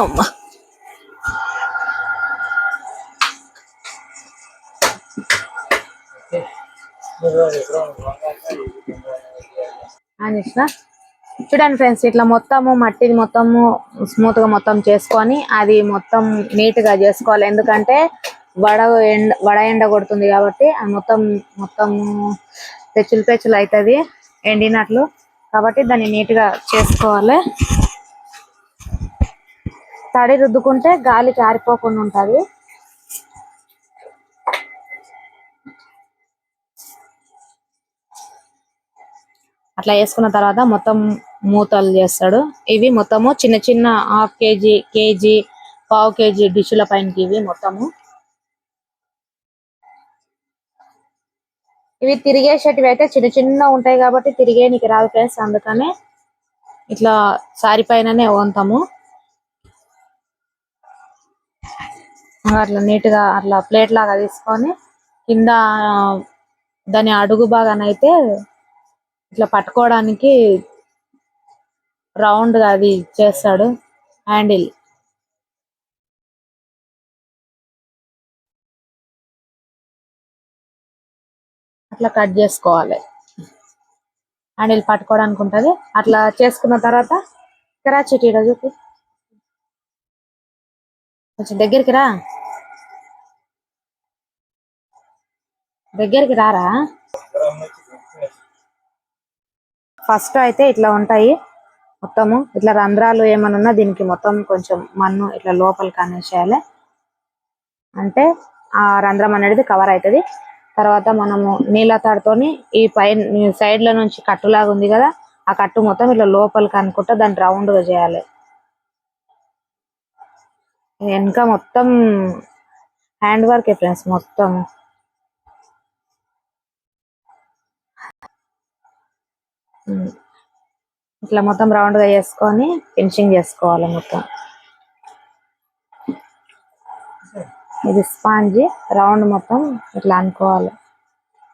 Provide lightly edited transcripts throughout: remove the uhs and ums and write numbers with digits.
అమ్మా అనిష్నా చూడండి ఫ్రెండ్స్, ఇట్లా మొత్తము మట్టిది మొత్తము స్మూత్ గా మొత్తం చేసుకొని అది మొత్తం నీట్ గా చేసుకోవాలి. ఎందుకంటే వడ ఎండ కొడుతుంది కాబట్టి అది మొత్తము పెచ్చులు పెచ్చులు అవుతుంది ఎండినట్లు. కాబట్టి దాన్ని నీట్ గా చేసుకోవాలి. తడి రుద్దుకుంటే గాలికి ఆరిపోకుండా ఉంటది. అట్లా వేసుకున్న తర్వాత మొత్తం మూతలు చేస్తాడు. ఇవి మొత్తము చిన్న చిన్న హాఫ్ కేజీ, కేజీ, పావు కేజీ డిష్ల పైనకి ఇవి మొత్తము. ఇవి తిరిగేసేటివి అయితే చిన్న చిన్న ఉంటాయి కాబట్టి తిరిగేనికి రాదు ఫ్రెండ్స్. అందుకనే ఇట్లా సారి పైననే వంతాము. అట్లా నీట్ గా అట్లా ప్లేట్ లాగా తీసుకొని కింద దాని అడుగు భాగానైతే ఇట్లా పట్టుకోవడానికి రౌండ్ గా అది చేస్తాడు హ్యాండిల్. అట్లా కట్ చేసుకోవాలి. హ్యాండిల్ పట్టుకోవడానికి ఉంటది. అట్లా చేసుకున్న తర్వాత కరాచీ చూపి కొంచెం దగ్గరికి రా, దగ్గరికి రారా. ఫస్ట్ అయితే ఇట్లా ఉంటాయి మొత్తము. ఇట్లా రంధ్రాలు ఏమన్నా ఉన్నా దీనికి మొత్తం కొంచెం మన్ను ఇట్లా లోపలికి అనేసేయాలి. అంటే ఆ రంధ్రం అనేది కవర్ అవుతుంది. తర్వాత మనము నీళ్ళ తాడుతోని ఈ పైన సైడ్ లో నుంచి కట్టులాగా ఉంది కదా, ఆ కట్టు మొత్తం ఇట్లా లోపలికి అనుకుంటా దాన్ని రౌండ్ గా చేయాలి. వెనక మొత్తం హ్యాండ్ వర్క్ ఫ్రెండ్స్ మొత్తం. ఇట్లా మొత్తం రౌండ్ గా చేసుకొని ఫినిషింగ్ చేసుకోవాలి మొత్తం. ఇది స్పాంజి రౌండ్ మొత్తం ఇట్లా అనుకోవాలి.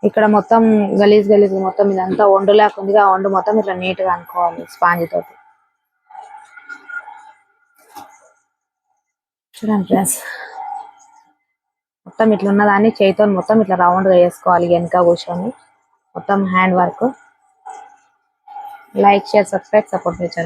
ఇక్కడ మొత్తం గలీజ్ గలీజ్ మొత్తం ఇదంతా వండు లేకుంది. ఆ వండు మొత్తం ఇట్లా నీట్ గా అనుకోవాలి స్పాంజి తోటి. చూడండి ఫ్రెండ్స్, మొత్తం ఇట్లా ఉన్నదాన్ని చేయితో మొత్తం ఇట్లా రౌండ్ గా వేసుకోవాలి. వెనక కూర్చొని మొత్తం hand work. Like, share, subscribe, support చేయండి.